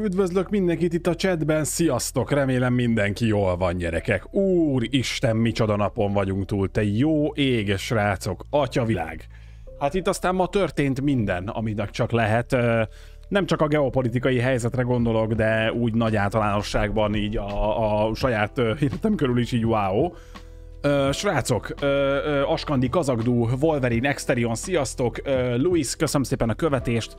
Üdvözlök mindenkit itt a chatben, sziasztok, remélem mindenki jól van, gyerekek. Úristen, micsoda napon vagyunk túl, te jó ég, srácok, atyavilág. Hát itt aztán ma történt minden, aminek csak lehet. Nem csak a geopolitikai helyzetre gondolok, de úgy nagy általánosságban így a saját életem körül is így wow. Srácok, Askandi, Kazagdú, Wolverine, Exterion, sziasztok, Luis, köszönöm szépen a követést.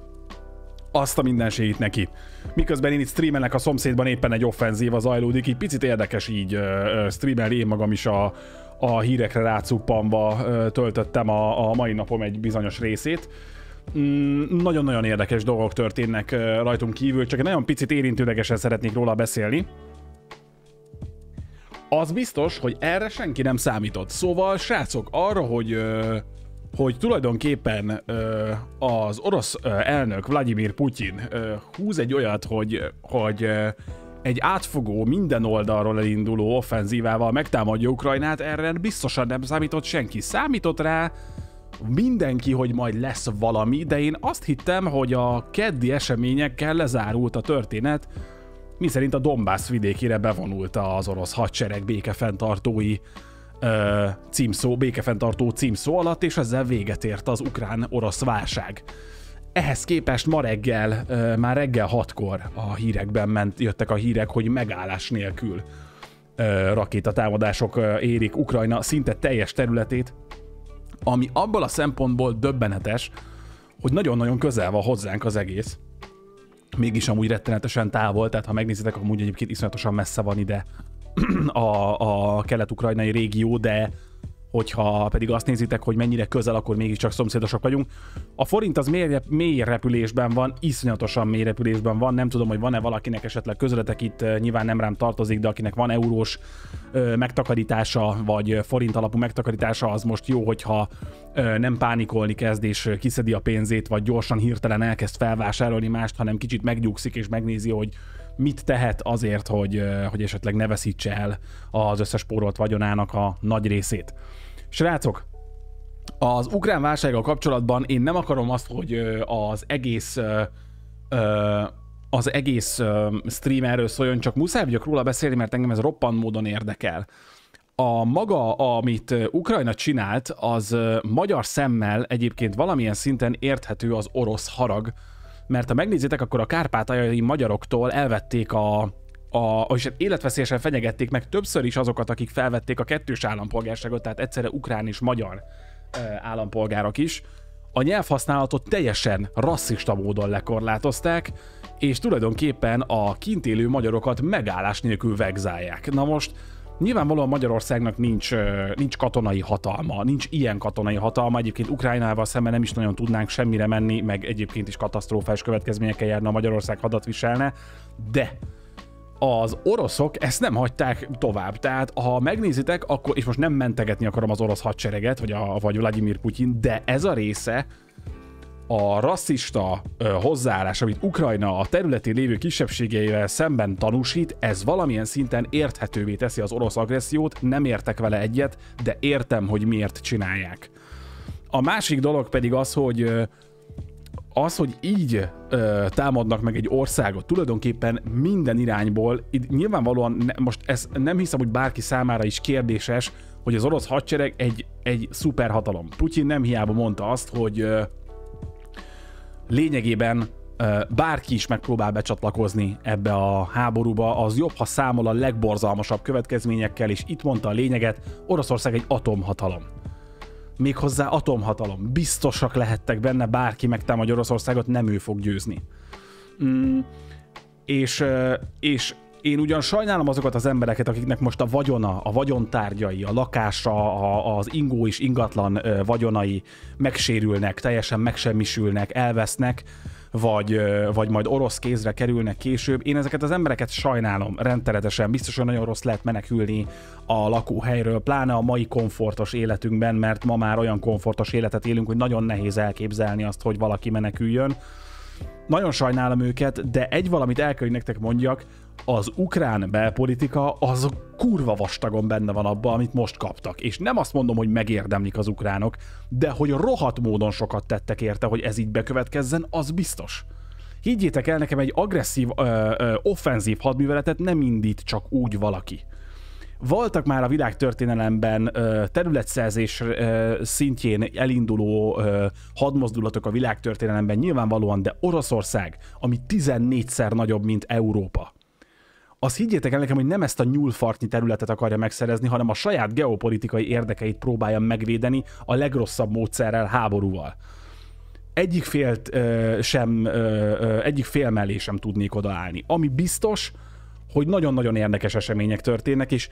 Azt a mindenségét neki. Miközben én itt streamelnek, a szomszédban éppen egy offenzíva zajlódik, így picit érdekes így streamelni, én magam is a hírekre rácuppanva töltöttem a mai napom egy bizonyos részét. Nagyon-nagyon érdekes dolgok történnek rajtunk kívül, csak egy nagyon picit érintőlegesen szeretnék róla beszélni. Az biztos, hogy erre senki nem számított. Szóval, srácok, arra, hogy tulajdonképpen az orosz elnök Vladimir Putyin húz egy olyat, hogy egy átfogó, minden oldalról elinduló offenzívával megtámadja Ukrajnát, erre biztosan nem számított senki. Számított rá mindenki, hogy majd lesz valami, de én azt hittem, hogy a keddi eseményekkel lezárult a történet, miszerint a Donbass vidékére bevonult az orosz hadsereg békefenntartói békefenntartó címszó alatt, és ezzel véget ért az ukrán-orosz válság. Ehhez képest ma reggel, már reggel 6-kor a hírekben jöttek a hírek, hogy megállás nélkül rakétatámadások érik Ukrajna szinte teljes területét, ami abból a szempontból döbbenetes, hogy nagyon-nagyon közel van hozzánk az egész. Mégis amúgy rettenetesen távol, tehát ha megnézitek, amúgy egyébként iszonyatosan messze van ide a kelet-ukrajnai régió, de hogyha pedig azt nézitek, hogy mennyire közel, akkor mégiscsak szomszédosok vagyunk. A forint az mély repülésben van, iszonyatosan mély repülésben van, nem tudom, hogy van-e valakinek esetleg közületek itt, nyilván nem rám tartozik, de akinek van eurós megtakarítása, vagy forint alapú megtakarítása, az most jó, hogyha nem pánikolni kezd és kiszedi a pénzét, vagy gyorsan hirtelen elkezd felvásárolni mást, hanem kicsit megnyugszik és megnézi, hogy mit tehet azért, hogy esetleg ne veszítse el az összes spórolt vagyonának a nagy részét. Srácok, az ukrán válsággal kapcsolatban én nem akarom azt, hogy az egész stream erről szóljon, csak muszáj vagyok róla beszélni, mert engem ez roppant módon érdekel. A maga, amit Ukrajna csinált, az magyar szemmel egyébként valamilyen szinten érthető az orosz harag, mert ha megnézitek, akkor a kárpátaljai magyaroktól elvették és életveszélyesen fenyegették meg többször is azokat, akik felvették a kettős állampolgárságot, tehát egyszerre ukrán és magyar állampolgárok is. A nyelvhasználatot teljesen rasszista módon lekorlátozták, és tulajdonképpen a kint élő magyarokat megállás nélkül vegzálják. Na most nyilvánvalóan Magyarországnak nincs katonai hatalma, nincs ilyen katonai hatalma, egyébként Ukrajnával szemben nem is nagyon tudnánk semmire menni, meg egyébként is katasztrofális következményekkel járna, a Magyarország hadat viselne, de az oroszok ezt nem hagyták tovább, tehát ha megnézitek, akkor, és most nem mentegetni akarom az orosz hadsereget, vagy Vladimir Putyin, de ez a része a rasszista hozzáállás, amit Ukrajna a területén lévő kisebbségeivel szemben tanúsít, ez valamilyen szinten érthetővé teszi az orosz agressziót, nem értek vele egyet, de értem, hogy miért csinálják. A másik dolog pedig az, hogy így támadnak meg egy országot tulajdonképpen minden irányból, nyilvánvalóan most ez nem hiszem, hogy bárki számára is kérdéses, hogy az orosz hadsereg egy szuperhatalom. Putyin nem hiába mondta azt, hogy lényegében bárki is megpróbál becsatlakozni ebbe a háborúba, az jobb, ha számol a legborzalmasabb következményekkel, és itt mondta a lényeget, Oroszország egy atomhatalom. Méghozzá atomhatalom. Biztosak lehettek benne, bárki megtámadja Oroszországot, nem ő fog győzni. És én ugyan sajnálom azokat az embereket, akiknek most a vagyona, a vagyontárgyai, a lakása, az ingó és ingatlan vagyonai megsérülnek, teljesen megsemmisülnek, elvesznek, vagy majd orosz kézre kerülnek később. Én ezeket az embereket sajnálom rendteletesen. Biztos, hogy nagyon rossz lehet menekülni a lakóhelyről, pláne a mai komfortos életünkben, mert ma már olyan komfortos életet élünk, hogy nagyon nehéz elképzelni azt, hogy valaki meneküljön. Nagyon sajnálom őket, de egy valamit el kell, hogy nektek mondjak, az ukrán belpolitika az kurva vastagon benne van abban, amit most kaptak. És nem azt mondom, hogy megérdemlik az ukránok, de hogy rohadt módon sokat tettek érte, hogy ez így bekövetkezzen, az biztos. Higgyétek el, nekem egy agresszív, offenzív hadműveletet nem indít csak úgy valaki. Voltak már a világtörténelemben területszerzés szintjén elinduló hadmozdulatok a világtörténelemben nyilvánvalóan, de Oroszország, ami 14-szer nagyobb, mint Európa. Azt higgyétek el nekem, hogy nem ezt a nyúlfartnyi területet akarja megszerezni, hanem a saját geopolitikai érdekeit próbálja megvédeni a legrosszabb módszerrel, háborúval. Egyik fél mellé sem tudnék odaállni. Ami biztos, hogy nagyon-nagyon érdekes események történnek, és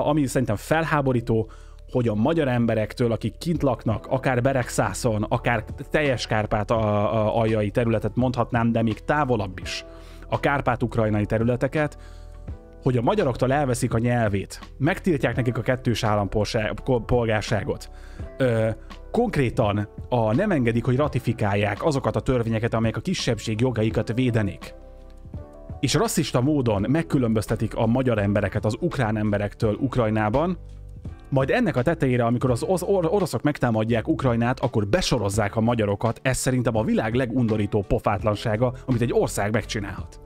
ami szerintem felháborító, hogy a magyar emberektől, akik kint laknak, akár Beregszászon, akár teljes Kárpát aljai területet mondhatnám, de még távolabb is, a kárpát-ukrajnai területeket, hogy a magyaroktól elveszik a nyelvét, megtiltják nekik a kettős állampolgárságot, konkrétan nem engedik, hogy ratifikálják azokat a törvényeket, amelyek a kisebbség jogaikat védenék, és rasszista módon megkülönböztetik a magyar embereket az ukrán emberektől Ukrajnában, majd ennek a tetejére, amikor az oroszok megtámadják Ukrajnát, akkor besorozzák a magyarokat, ez szerintem a világ legundorítóbb pofátlansága, amit egy ország megcsinálhat.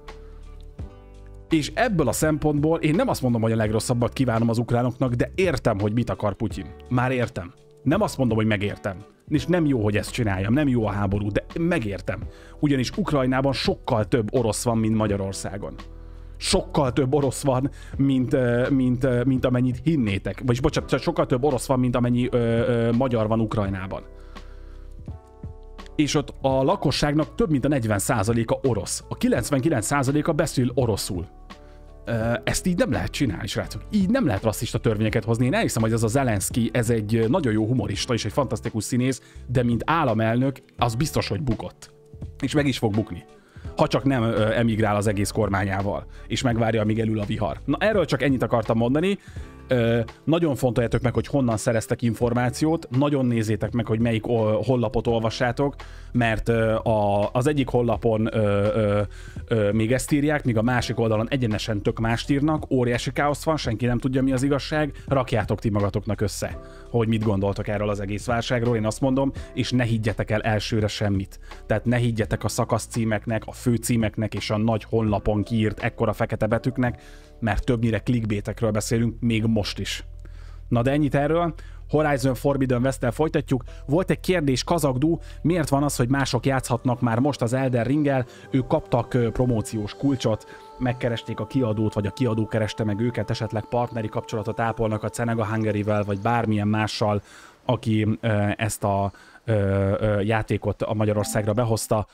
És ebből a szempontból én nem azt mondom, hogy a legrosszabbat kívánom az ukránoknak, de értem, hogy mit akar Putyin. Már értem. Nem azt mondom, hogy megértem. És nem jó, hogy ezt csináljam, nem jó a háború, de megértem. Ugyanis Ukrajnában sokkal több orosz van, mint Magyarországon. Sokkal több orosz van, mint amennyit hinnétek. Vagyis bocsánat, sokkal több orosz van, mint amennyi magyar van Ukrajnában. És ott a lakosságnak több mint a 40%-a orosz. A 99%-a beszél oroszul. Ezt így nem lehet csinálni, srácok. Így nem lehet rasszista törvényeket hozni. Én elhiszem, hogy ez a Zelenszky, ez egy nagyon jó humorista és egy fantasztikus színész, de mint államelnök, az biztos, hogy bukott. És meg is fog bukni. Ha csak nem emigrál az egész kormányával, és megvárja, amíg elül a vihar. Na, erről csak ennyit akartam mondani. Nagyon fontoljátok meg, hogy honnan szereztek információt, nagyon nézzétek meg, hogy melyik honlapot olvassátok, mert az egyik honlapon még ezt írják, míg a másik oldalon egyenesen tök mást írnak, óriási káosz van, senki nem tudja, mi az igazság, rakjátok ti magatoknak össze, hogy mit gondoltok erről az egész válságról, én azt mondom, és ne higgyetek el elsőre semmit. Tehát ne higgyetek a szakaszcímeknek, a főcímeknek és a nagy honlapon kiírt ekkora fekete betűknek, mert többnyire clickbaitekről beszélünk, még most is. Na de ennyit erről. Horizon Forbidden Westtel folytatjuk. Volt egy kérdés, Kazagdú, miért van az, hogy mások játszhatnak már most az Elden Ringgel, ők kaptak promóciós kulcsot, megkeresték a kiadót, vagy a kiadó kereste meg őket, esetleg partneri kapcsolatot ápolnak a Cenega Hungary-vel, vagy bármilyen mással, aki ezt a játékot a Magyarországra behozta,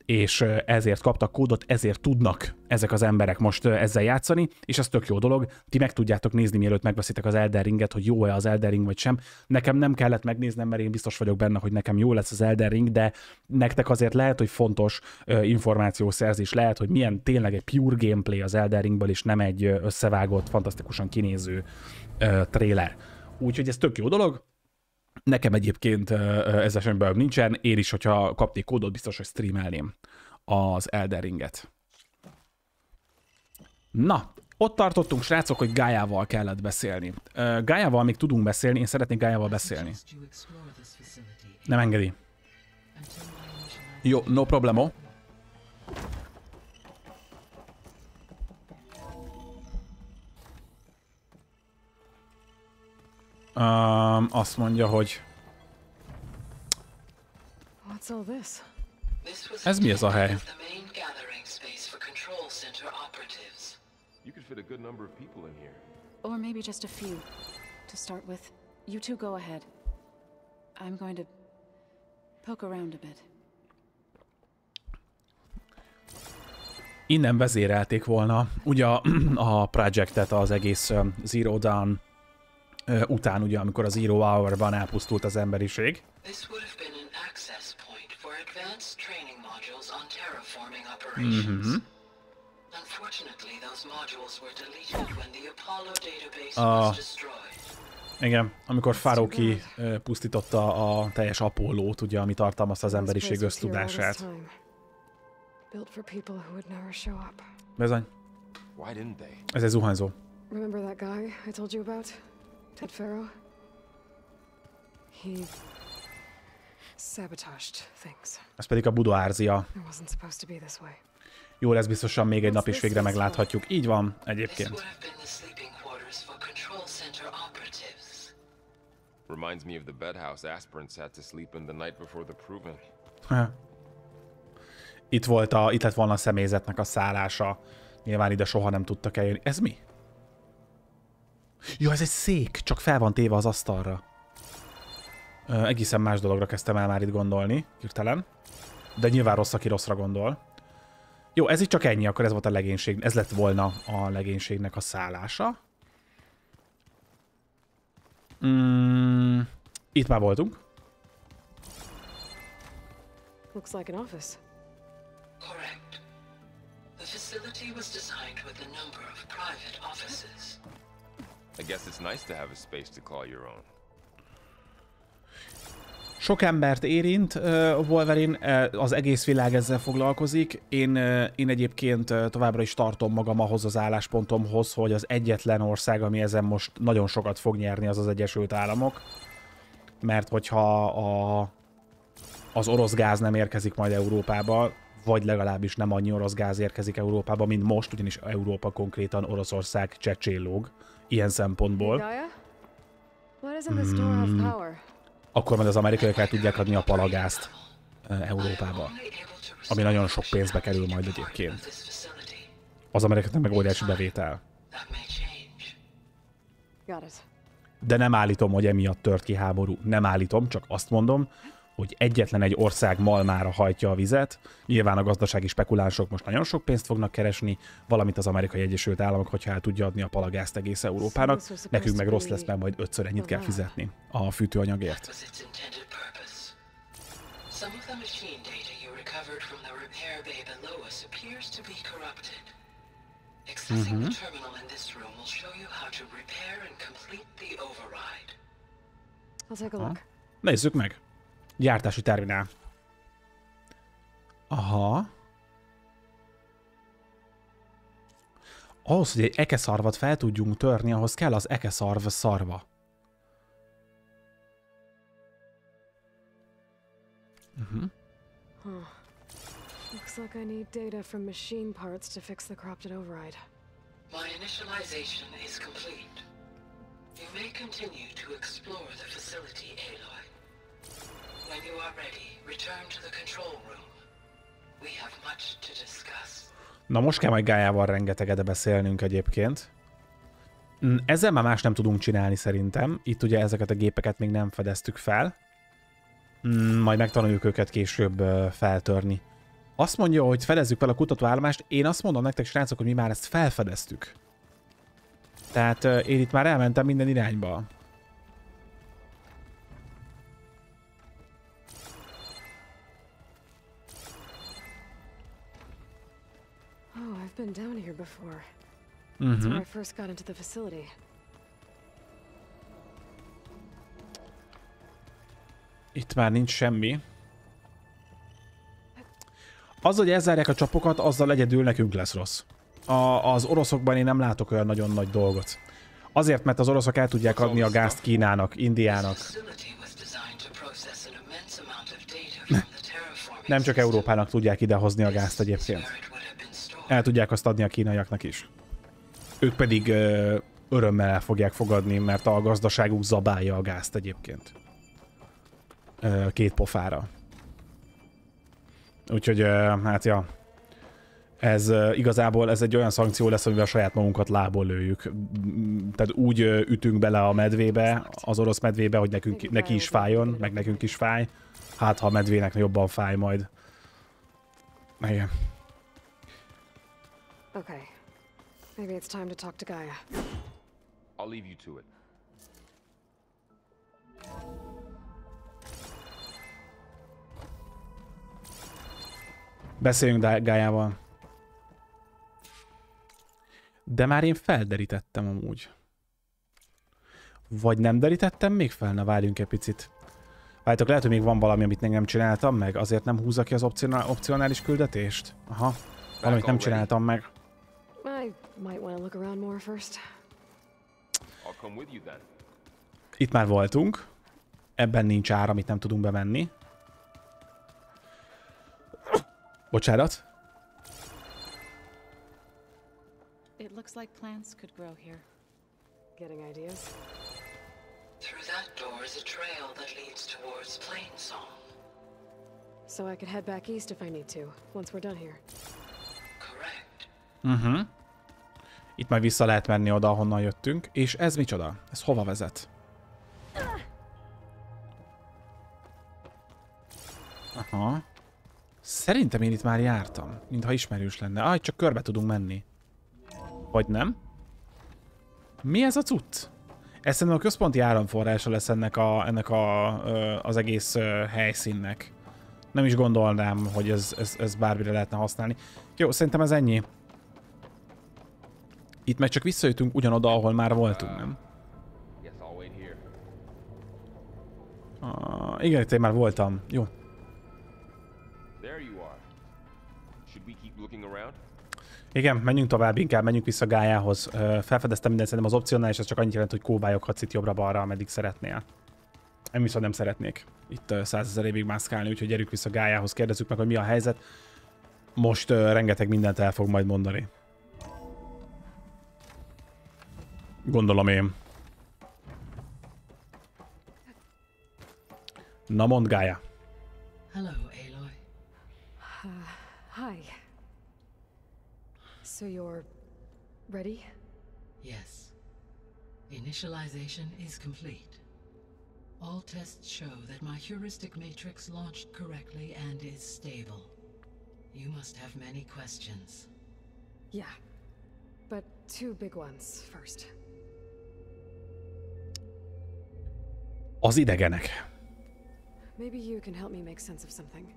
és ezért kaptak kódot, ezért tudnak ezek az emberek most ezzel játszani, és ez tök jó dolog. Ti meg tudjátok nézni, mielőtt megveszitek az Elden Ringet, hogy jó-e az Elden Ring vagy sem. Nekem nem kellett megnéznem, mert én biztos vagyok benne, hogy nekem jó lesz az Elden Ring, de nektek azért lehet, hogy fontos információszerzés, lehet, hogy milyen tényleg egy pure gameplay az Elden Ringből, és nem egy összevágott, fantasztikusan kinéző trailer. Úgyhogy ez tök jó dolog. Nekem egyébként ez esetben nincsen, én is, hogyha kapnék kódot, biztos, hogy streamelném az Elden Ringet. Na, ott tartottunk, srácok, hogy Gályával kellett beszélni. Gályával még tudunk beszélni, én szeretnék Gályával beszélni. Nem engedi. Jó, no problemo. Azt mondja, hogy... Ez mi ez a hely? Or maybe just a few to start with. You two go ahead. I'm going to poke around a bit. Innen vezérelték volna ugye a projektet, az egész Zero Dawn után, ugye, amikor az Zero Hour-ban elpusztult az emberiség. Igen, amikor Fároki pusztította a teljes Apollót, ugye, ami tartalmazta az emberiség össztudását. Bizony. Ez egy zuhanyzó. Ted Pharaoh? Ez pedig a Budoárzia. Jó lesz biztosan még egy nap, és végre megláthatjuk. Így van, egyébként. Reminds me of the bedhouse aspirants had to sleep in the night before the proving. Itt lett volna a személyzetnek a szállása. Nyilván ide soha nem tudtak eljönni. Ez mi? Jó, ez egy szék, csak fel van téve az asztalra. Egészen más dologra kezdtem el már itt gondolni, hirtelen. De nyilván rossz, aki rosszra gondol. Jó, ez itt csak ennyi, akkor ez volt a legénység. Ez lett volna a legénységnek a szállása. Itt már voltunk. Looks like an office. Correct. The facility was designed with a number of private offices. I guess it's nice to have a space to call your own. Sok embert érint Wolverine, az egész világ ezzel foglalkozik. Én egyébként továbbra is tartom magam ahhoz az álláspontomhoz, hogy az egyetlen ország, ami ezen most nagyon sokat fog nyerni, az az Egyesült Államok. Mert hogyha az orosz gáz nem érkezik majd Európába, vagy legalábbis nem annyi orosz gáz érkezik Európába, mint most, ugyanis Európa konkrétan Oroszország csecsélóg ilyen szempontból. Akkor majd az amerikaiak el tudják adni a palagázt Európába. Ami nagyon sok pénzbe kerül majd egyébként. Az amerikaiaknak meg óriási bevétel. De nem állítom, hogy emiatt tört ki háború. Nem állítom, csak azt mondom, hogy egyetlen egy ország malmára hajtja a vizet. Nyilván a gazdasági spekulánsok most nagyon sok pénzt fognak keresni, valamint az Amerikai Egyesült Államok, hogyha el tudja adni a palagázt egész Európának. Nekünk meg rossz lesz, mert majd 5-ször ennyit kell fizetni a fűtőanyagért. Nézzük meg! Gyártási terminál. Aha. Ahhoz, hogy egy ekeszarvat fel tudjunk törni, ahhoz kell az ekeszarv szarva. Looks like I need data from machine parts to fix the corrupted override. My initialization is complete. You may continue to explore the facility, Aloy. When you are ready, return to the control room. We have much to discuss. Na most kell majd Gájával rengeteget beszélnünk egyébként. Ezzel már más nem tudunk csinálni szerintem. Itt ugye ezeket a gépeket még nem fedeztük fel. Majd megtanuljuk őket később feltörni. Azt mondja, hogy fedezzük fel a kutatóállomást. Én azt mondom nektek, srácok, hogy mi már ezt felfedeztük. Tehát én itt már elmentem minden irányba. Oh, I've been down here before. That's where I first got into the facility. Itt már nincs semmi. Az, hogy elzárják a csapokat, azzal egyedül nekünk lesz rossz. Az oroszokban én nem látok olyan nagyon nagy dolgot. Azért, mert az oroszok el tudják adni a gázt Kínának, Indiának. Nem csak Európának tudják idehozni a gázt egyébként. El tudják azt adni a kínaiaknak is. Ők pedig örömmel el fogják fogadni, mert a gazdaságuk zabálja a gázt egyébként. Két pofára. Úgyhogy, hát ja. Ez igazából ez egy olyan szankció lesz, amivel a saját magunkat lából lőjük. Tehát úgy ütünk bele a medvébe, az orosz medvébe, hogy neki is fájjon, meg nekünk is fáj. Hát, ha a medvének jobban fáj majd. Igen. Okay. Maybe it's time to talk to Gaia. I'll leave you to it. Beszéljünk Gájával. De már én felderítettem amúgy. Vagy nem derítettem még fel? Na, várjunk egy picit. Várjátok, lehet, hogy még van valami, amit nem csináltam meg. Azért nem húzza ki az opcionális küldetést? Aha. Valamit nem csináltam meg. Itt már voltunk. Ebben nincs ár, amit nem tudunk bemenni. Bocsánat. It looks like plants could grow here. Getting ideas? Through that door is a trail that leads towards Plainsong. So I could head back east if I need to, once we're done here. Correct. Itt majd vissza lehet menni oda, ahonnan jöttünk. És ez micsoda? Ez hova vezet? Aha. Szerintem én itt már jártam, mintha ismerős lenne. Csak körbe tudunk menni. Vagy nem? Mi ez a cucc? Ez szerintem a központi áramforrása lesz ennek az egész helyszínnek. Nem is gondolnám, hogy ez bármire lehetne használni. Jó, szerintem ez ennyi. Itt meg csak visszajöttünk ugyanoda, ahol már voltunk, nem? Igen, itt én már voltam. Jó. Igen, menjünk tovább, inkább menjünk vissza Gályához. Felfedeztem mindent, szerintem az opcionális, ez csak annyit jelent, hogy kóvályoghatsz itt jobbra-balra, ameddig szeretnél. Én viszont nem szeretnék itt 100 000 évig mászkálni, úgyhogy gyerünk vissza Gályához, kérdezzük meg, hogy mi a helyzet. Most rengeteg mindent el fog majd mondani. Gondolom én. Na mondd, Gaia. Hello, Aloy. Hi. So you're ready? Yes. Initialization is complete. All tests show that my heuristic matrix launched correctly and is stable. You must have many questions. Yeah. But two big ones first. Az idegenek. Maybe you can help me make sense of something.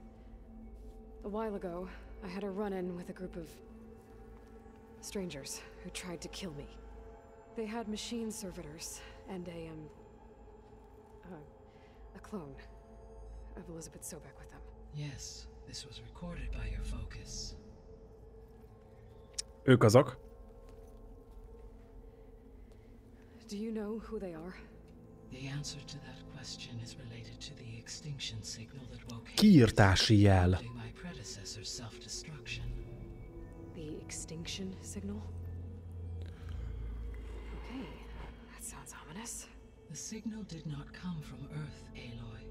A while ago, I had a run-in with a group of strangers who tried to kill me. They had machine servitors and a clone of Elizabeth Sobek with them. Yes, this was recorded by your focus. Ők azok. Do you know who they are? The answer to that question is related to the extinction signal that woke Kiirtási jel. my predecessor's self-destruction. The extinction signal? Okay, that sounds ominous. The signal did not come from Earth, Aloy.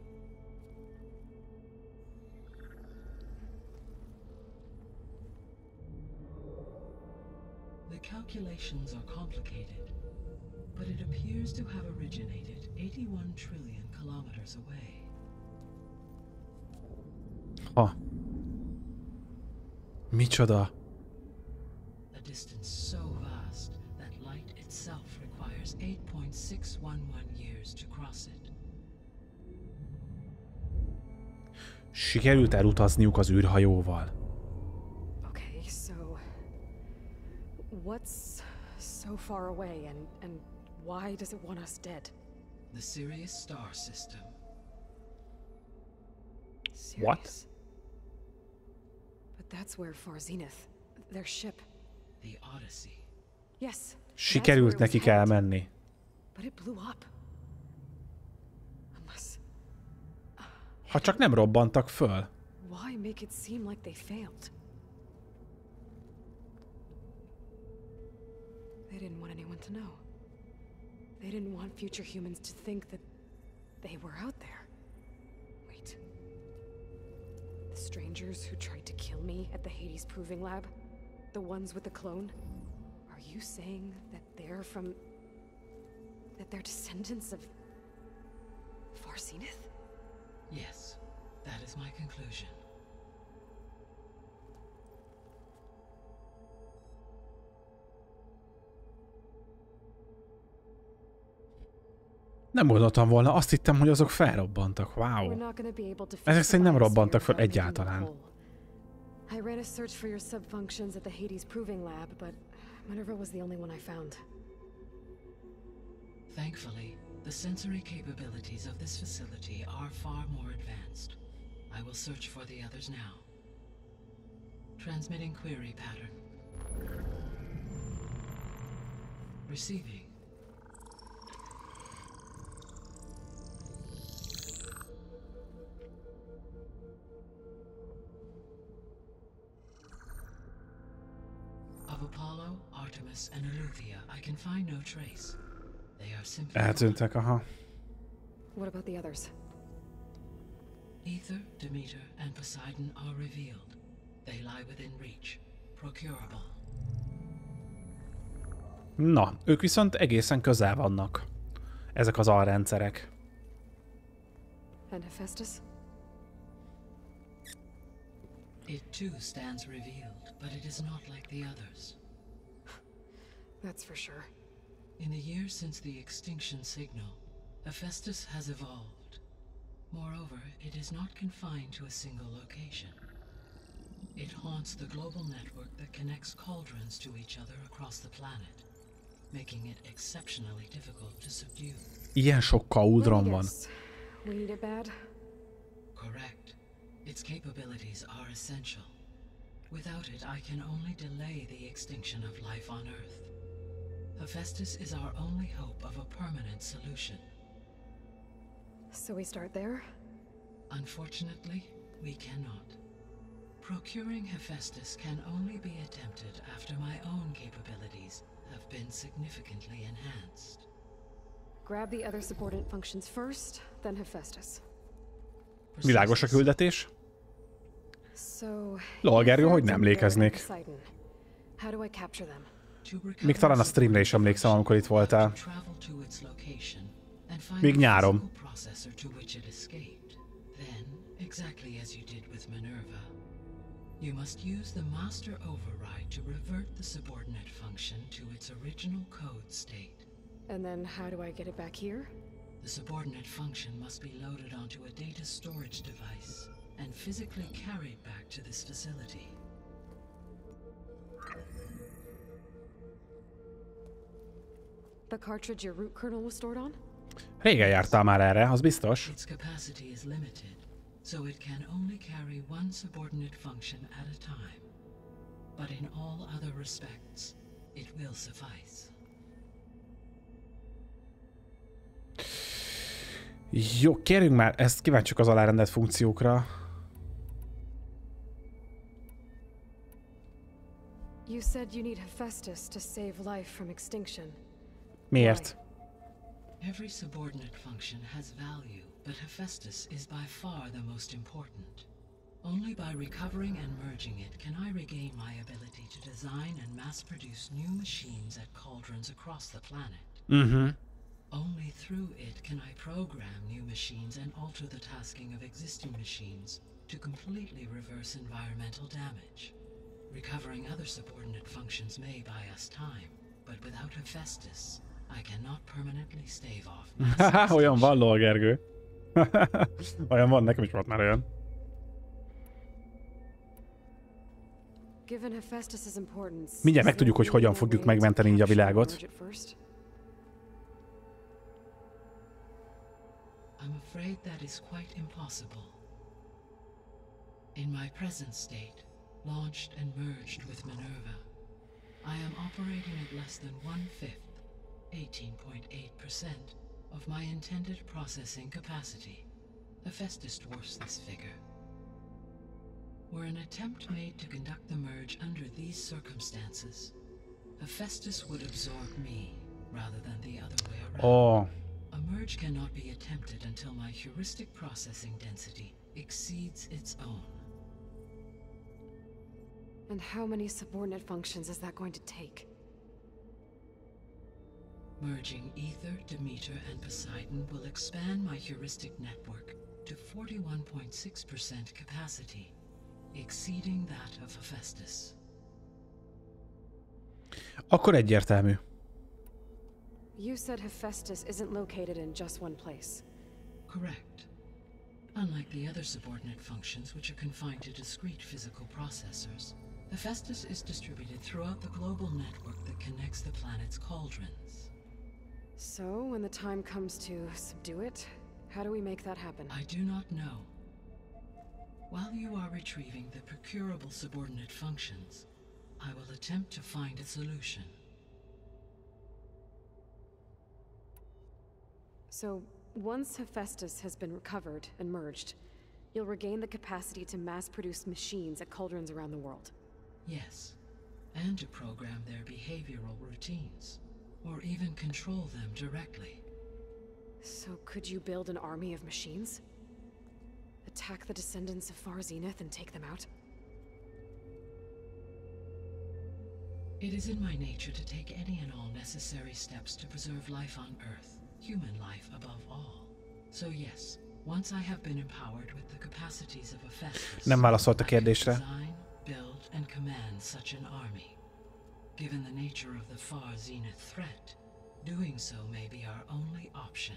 The calculations are complicated, but it appears to have originated 81 trillion kilometers away. Ha. Micsoda? A distance so vast that light itself requires 8.611 years to cross it. Sikerült elutazniuk az űrhajóval. Okay, so what's so far away and why does it want us dead? The Sirius star system. Serious? What? But that's where Far Zenith, their ship. The Odyssey. Yes. that's Sikerült where it was nekik headed. elmenni. But it blew up. Unless... Ha csak nem robbantak föl. Why make it seem like they failed? They didn't want anyone to know. They didn't want future humans to think that they were out there. Wait. The strangers who tried to kill me at the Hades Proving Lab? The ones with the clone? Are you saying that they're from... that they're descendants of... Far Zenith? Yes, that is my conclusion. Nem gondoltam volna, azt hittem, hogy azok felrobbantak. Wow. Ezek szerint nem robbantak fel egyáltalán. I ran a search for your subfunctions at the Hades Proving Lab, but Minerva was the only one I found. Thankfully, the sensory capabilities of this facility are far more advanced. I will search for the others now. Transmitting query pattern. Receiving. Apollo, Artemis, and Eleuthia, I can find no trace. They are simply Eltűntek, aha. What about the others? Ether, Demeter, and Poseidon are revealed. They lie within reach, procurable. Na, ők viszont egészen közel vannak. Ezek az alrendszerek. And Hephaestus? It too stands revealed, but it is not like the others. That's for sure. In the years since the extinction signal, Hephaestus has evolved. Moreover, it is not confined to a single location. It haunts the global network that connects cauldrons to each other across the planet, making it exceptionally difficult to subdue. Ilyen sok kauldron van. We need it bad? Correct. Its capabilities are essential. Without it, I can only delay the extinction of life on Earth. Hephaestus is our only hope of a permanent solution. So we start there? Unfortunately, we cannot. Procuring Hephaestus can only be attempted after my own capabilities have been significantly enhanced. Grab the other subordinate functions first, then Hephaestus. Világos a küldetés? So, Lol, Gergő, hogy nem emlékeznék. How do I capture them? Még talán a streamre is emlékszem, amikor itt voltál. Még nyáron. Exactly as you did with Minerva, you must use the master override to revert the subordinate function to its original code state. And then how do I get it back here? The subordinate function must be loaded onto a data storage device and physically carried back to this facility. The cartridge your root kernel was stored on? Régen jártál már erre, az biztos. Its capacity is limited, so it can only carry one subordinate function at a time. But in all other respects, it will suffice. Jó, kérjünk már, ezt kíváncsiak az alárendelt funkciókra. You said you need Hephaestus to save life from extinction. Miért? Every subordinate function has value, but Hephaestus is by far the most important. Only by recovering and merging it can I regain my ability to design and mass-produce new machines at cauldrons across the planet. Only through it can I program new machines and alter the tasking of existing machines to completely reverse environmental damage. Recovering other subordinate functions may buy us time, but without Hephaestus, I cannot permanently stave off mass Olyan van, lol, Gergő. Olyan van, nekem is volt már olyan. Mindjárt megtudjuk, hogy hogyan fogjuk megmenteni így a világot. I'm afraid that is quite impossible. In my present state, launched and merged with Minerva, I am operating at less than 1/5, 18.8% of my intended processing capacity. Hephaestus dwarfs this figure. Were an attempt made to conduct the merge under these circumstances, Hephaestus would absorb me rather than the other way around. Oh. A merge cannot be attempted until my heuristic processing density exceeds its own. And how many subordinate functions is that going to take? Merging Ether, Demeter, and Poseidon will expand my heuristic network to 41.6% capacity, exceeding that of Hephaestus. Akkor egyértelmű. You said Hephaestus isn't located in just one place. Correct. Unlike the other subordinate functions, which are confined to discrete physical processors, Hephaestus is distributed throughout the global network that connects the planet's cauldrons. So, when the time comes to subdue it, how do we make that happen? I do not know. While you are retrieving the procurable subordinate functions, I will attempt to find a solution. So, once Hephaestus has been recovered and merged, you'll regain the capacity to mass-produce machines at cauldrons around the world. Yes, and to program their behavioral routines, or even control them directly. So could you build an army of machines? Attack the descendants of Far Zenith and take them out? It is in my nature to take any and all necessary steps to preserve life on Earth, human life above all. So yes, once I have been empowered with the capacities of a Festus, Nem válaszolt a I can kérdésre. design, build, and command such an army. Given the nature of the Far Zenith threat, doing so may be our only option.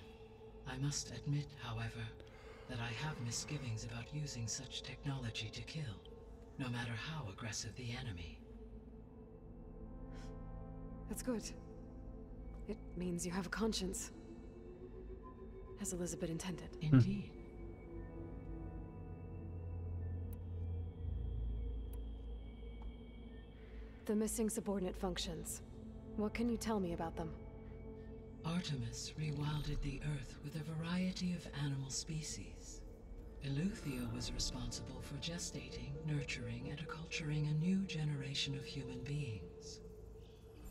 I must admit, however, that I have misgivings about using such technology to kill, no matter how aggressive the enemy. That's good. It means you have a conscience. As Elizabeth intended. Indeed. The missing subordinate functions. What can you tell me about them? Artemis rewilded the Earth with a variety of animal species. Eleuthia was responsible for gestating, nurturing, and acculturating a new generation of human beings.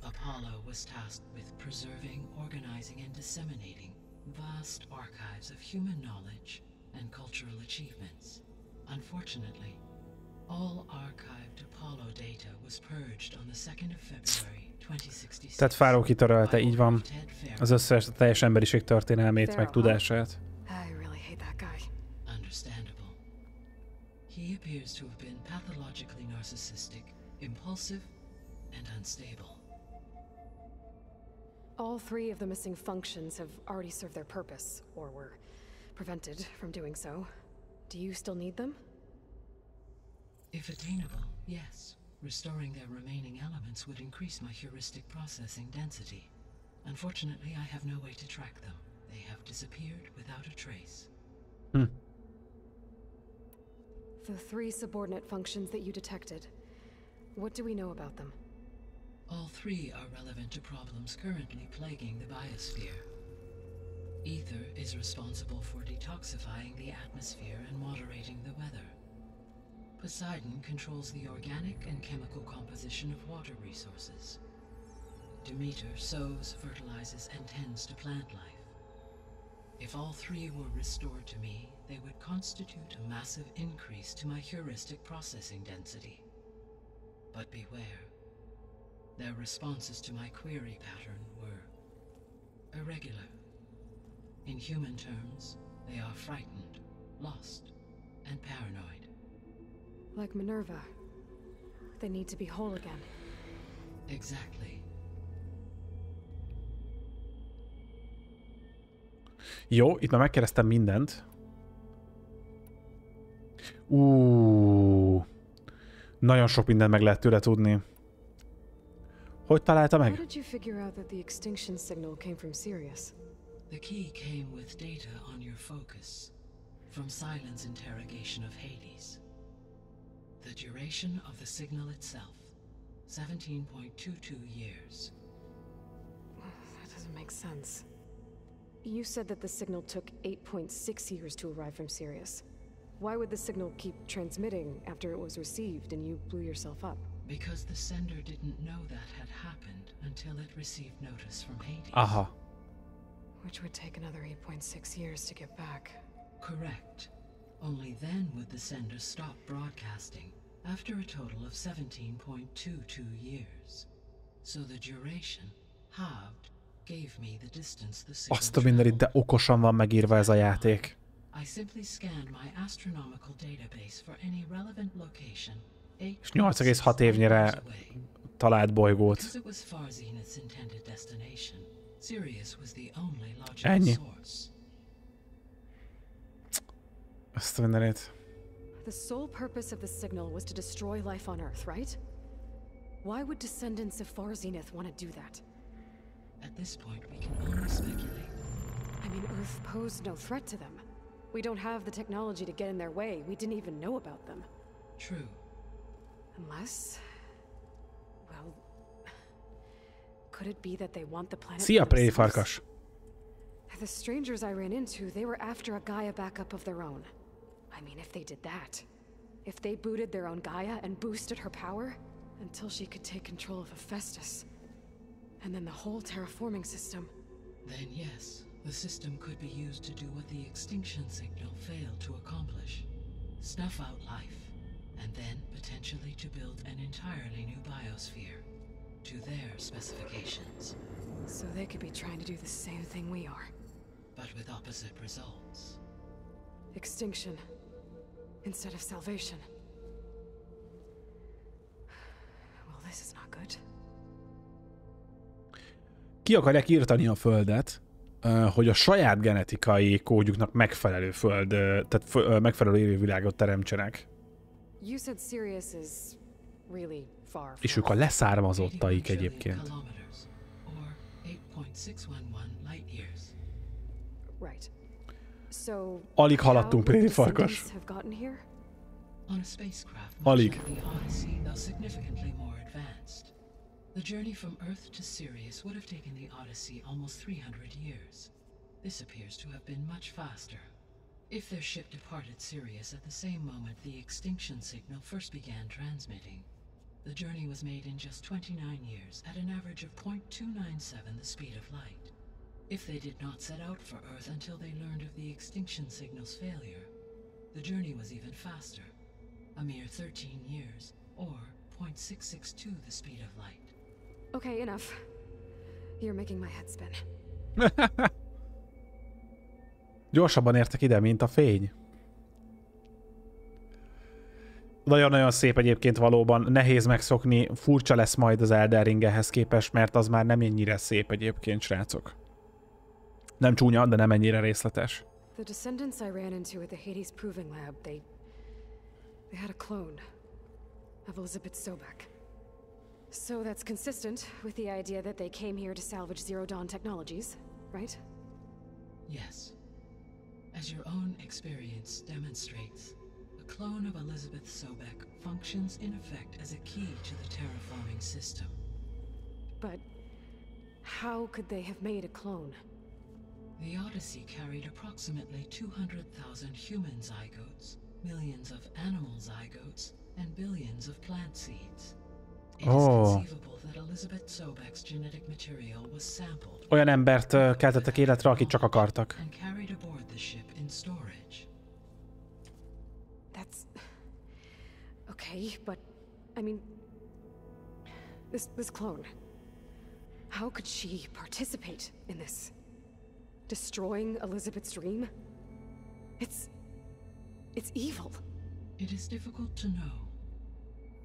Apollo was tasked with preserving, organizing, and disseminating vast archives of human knowledge and cultural achievements. Unfortunately, all archived Apollo data was purged on the 2nd of February 2066. Tehát Fáraó kitörölte, így van, az összes teljes emberiség történelmét, meg tudását. I really hate that guy. Understandable. He appears to have been pathologically narcissistic, impulsive, and unstable. All three of the missing functions have already served their purpose, or were prevented from doing so. Do you still need them? If attainable, yes. Restoring their remaining elements would increase my heuristic processing density. Unfortunately, I have no way to track them. They have disappeared without a trace. The three subordinate functions that you detected. What do we know about them? All three are relevant to problems currently plaguing the biosphere. Ether is responsible for detoxifying the atmosphere and moderating the weather. Poseidon controls the organic and chemical composition of water resources. Demeter sows, fertilizes, and tends to plant life. If all three were restored to me, they would constitute a massive increase to my heuristic processing density. But beware. Their responses to my query pattern were irregular. In human terms, they are frightened, lost, and paranoid. Like Minerva. They need to be whole again. Exactly. Jó, itt már megkérdeztem mindent. Nagyon sok mindent meg lehet tőle tudni. Hogy találta meg? How did you figure out that the extinction signal came from Sirius? The key came with data on your focus, from Silent's interrogation of Hades. The duration of the signal itself, 17.22 years. That doesn't make sense. You said that the signal took 8.6 years to arrive from Sirius. Why would the signal keep transmitting after it was received and you blew yourself up? Because the sender didn't know that had happened until it received notice from Hades. Aha. Which would take another 8.6 years to get back. Correct. Only then would the sender stop broadcasting, after a total of 17.22 years. So the duration, halved, gave me the distance the signal Azt a mindenit, de okosan van megírva ez a játék. I simply scanned my astronomical database for any relevant location. És 8,6 évnyire talált bolygót. Because it was Far Zenith's intended destination, Sirius was the only logical Ennyi. source. Azt a mindenit. The sole purpose of the signal was to destroy life on Earth, right? Why would descendants of Far Zenith want to do that? At this point, we can only speculate. I mean, Earth posed no threat to them. We don't have the technology to get in their way. We didn't even know about them. True. Unless... Well... Could it be that they want the planet... Szia, for préri themselves? farkas! The strangers I ran into, they were after a Gaia backup of their own. I mean, if they did that... If they booted their own Gaia and boosted her power... Until she could take control of Hephaestus. And then the whole terraforming system. Then yes, the system could be used to do what the extinction signal failed to accomplish. Snuff out life, and then potentially to build an entirely new biosphere to their specifications. So they could be trying to do the same thing we are. But with opposite results. Extinction instead of salvation. Well, this is not good. Ki akarják írtani a Földet, hogy a saját genetikai kódjuknak megfelelő föld, tehát megfelelő élővilágot teremtsenek. You said Sirius is really far. És ők a leszármazottaik egyébként. Right. So Alig haladtunk, Préri farkas. Alig. The journey from Earth to Sirius would have taken the Odyssey almost 300 years. This appears to have been much faster. If their ship departed Sirius at the same moment the extinction signal first began transmitting, the journey was made in just 29 years at an average of 0.297 the speed of light. If they did not set out for Earth until they learned of the extinction signal's failure, the journey was even faster, a mere 13 years, or 0.662 the speed of light. Okay, enough. You're making my head spin. Gyorsabban értek ide, mint a fény. Nagyon-nagyon szép egyébként valóban. Nehéz megszokni. Furcsa lesz majd az Elden Ring ehhez képest, mert az már nem ennyire szép egyébként, srácok. Nem csúnya, de nem ennyire részletes. The descendants I ran into at the Hades Proving Lab, they had a clone of Elizabeth Sobek. So that's consistent with the idea that they came here to salvage Zero Dawn technologies, right? Yes. As your own experience demonstrates, a clone of Elizabeth Sobek functions in effect as a key to the terraforming system. But how could they have made a clone? The Odyssey carried approximately 200,000 human zygotes, millions of animal zygotes, and billions of plant seeds. It is conceivable that Elizabeth Sobek's genetic material was sampled. Olyan embert keltettek életre, akit csak akartak. And carried aboard the ship in storage. That's okay, but I mean, this clone. How could she participate in this? Destroying Elizabeth's dream? It's evil. It is difficult to know.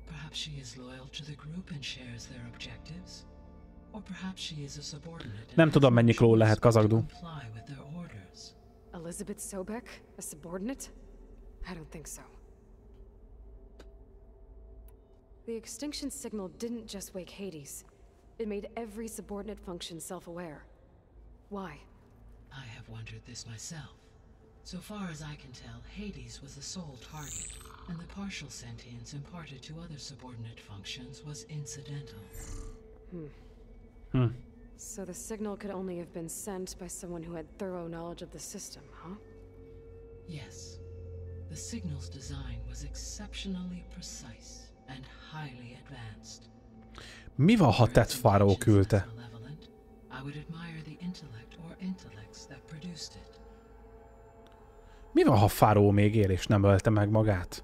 Perhaps she is loyal to the group and shares their objectives. Or perhaps she is a subordinate. Nem tudom, mennyi klón lehet kazagdú. Elizabeth Sobek, a subordinate? I don't think so. The extinction signal didn't just wake Hades. It made every subordinate function self-aware. Why? I have wondered this myself. So far as I can tell, Hades was the sole target, and the partial sentience imparted to other subordinate functions was incidental. So the signal could only have been sent by someone who had thorough knowledge of the system, huh? Yes. The signal's design was exceptionally precise and highly advanced. Mi van, ha Ted Faro küldte? I would admire the intellect or intellects that produced it. Mi van, ha Faro még él és nem ölte meg magát?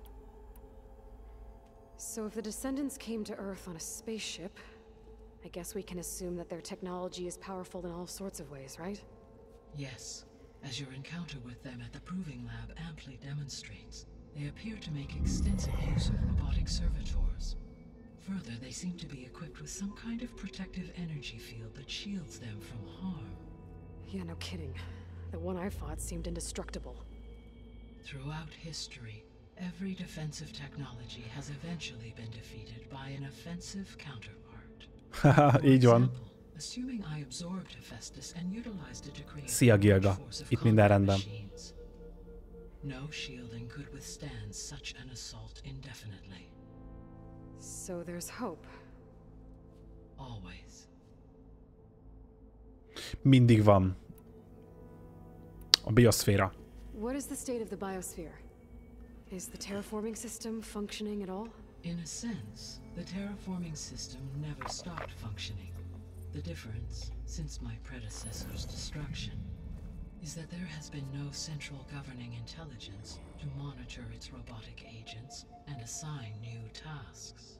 So if the descendants came to Earth on a spaceship, I guess we can assume that their technology is powerful in all sorts of ways, right? Yes. As your encounter with them at the Proving Lab amply demonstrates, they appear to make extensive use of robotic servitors. Further, they seem to be equipped with some kind of protective energy field that shields them from harm. Yeah, no kidding. The one I fought seemed indestructible. Throughout history, every defensive technology has eventually been defeated by an offensive counterpart. Haha, így van. Assuming I absorbed Hephaestus and utilized it to create Szia, Gilga. Itt minden rendben. No shielding could withstand such an assault indefinitely. So there's hope. Always. Mindig van. A bioszféra. What is the state of the biosphere? Is the terraforming system functioning at all? In a sense, the terraforming system never stopped functioning. The difference, since my predecessor's destruction, is that there has been no central governing intelligence to monitor its robotic agents and assign new tasks.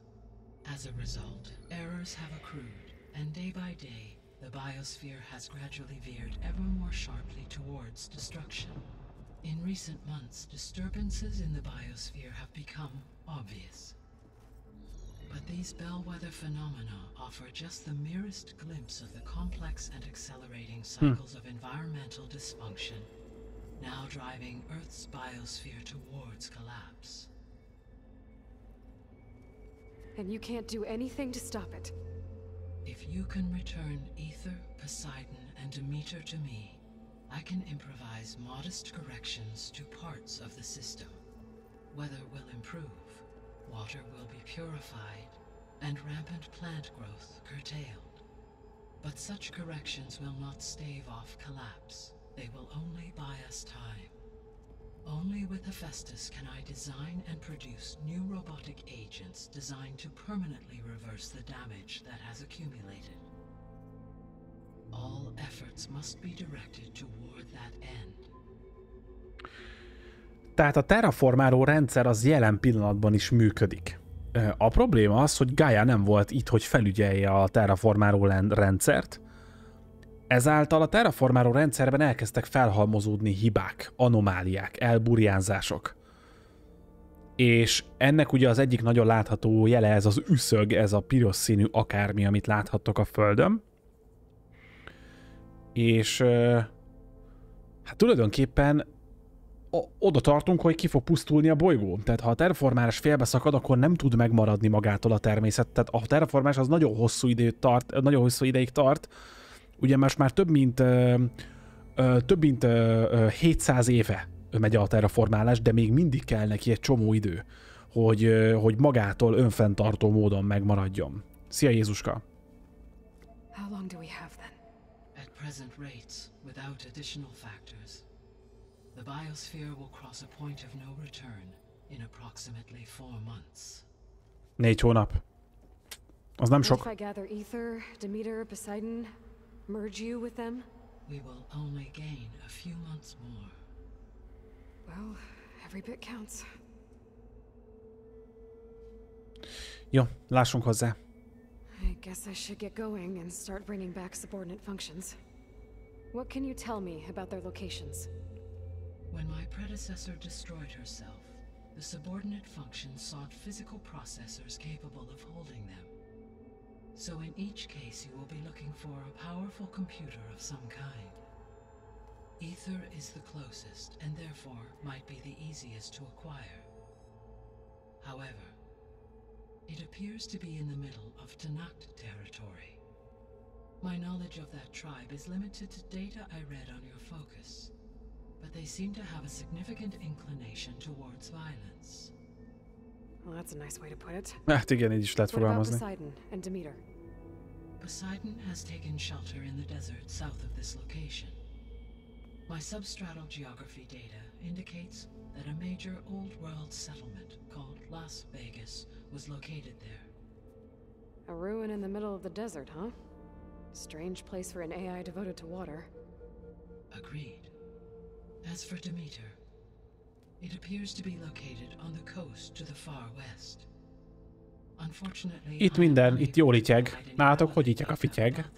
As a result, errors have accrued, and day by day, the biosphere has gradually veered ever more sharply towards destruction. In recent months, disturbances in the biosphere have become obvious. But these bellwether phenomena offer just the merest glimpse of the complex and accelerating cycles of environmental dysfunction, now driving Earth's biosphere towards collapse. And you can't do anything to stop it. If you can return Ether, Poseidon, and Demeter to me, I can improvise modest corrections to parts of the system. Weather will improve, water will be purified, and rampant plant growth curtailed. But such corrections will not stave off collapse. They will only buy us time. Only with Hephaestus can I design and produce new robotic agents designed to permanently reverse the damage that has accumulated. All efforts must be directed toward that end. Tehát a terraformáló rendszer az jelen pillanatban is működik. A probléma az, hogy Gaia nem volt itt, hogy felügyelje a terraformáló rendszert. Ezáltal a terraformáló rendszerben elkezdtek felhalmozódni hibák, anomáliák, elburjánzások. És ennek ugye az egyik nagyon látható jele ez az üszög, ez a piros színű akármi, amit láthattok a Földön. És hát tulajdonképpen oda tartunk, hogy ki fog pusztulni a bolygó. Tehát ha a terraformálás félbeszakad, akkor nem tud megmaradni magától a természet. Tehát a terraformálás az nagyon hosszú ideig tart. Ugye most már több mint 700 éve megy a terraformálás, de még mindig kell neki egy csomó idő, hogy magától önfenntartó módon megmaradjon. Szia Jézuska! How long do we have then? At present rates, without additional factors, the biosphere will cross a point of no return in approximately 4 months. 4 hónap. Az nem sok. If I gather Ether, Demeter, Poseidon, merge you with them? We will only gain a few months more. Well, every bit counts. Jó, lássunk hozzá. I guess I should get going and start bringing back subordinate functions. What can you tell me about their locations? When my predecessor destroyed herself, the subordinate functions sought physical processors capable of holding them. So in each case you will be looking for a powerful computer of some kind. Ether is the closest and therefore might be the easiest to acquire. However, it appears to be in the middle of Tanakh territory. My knowledge of that tribe is limited to data I read on your focus, but they seem to have a significant inclination towards violence. Well, that's a nice way to put it. Hát igen, így is lehet What about fogalmazni. Poseidon and Demeter? Poseidon has taken shelter in the desert south of this location. My substratal geography data indicates that a major old world settlement called Las Vegas was located there. A ruin in the middle of the desert, huh? Strange place for an AI devoted to water. Agreed. As for Demeter, it appears to be located on the coast to the far west. Unfortunately, Itt minden, itt jól ityeg. Nálatok, hogy ityeg a fityeg?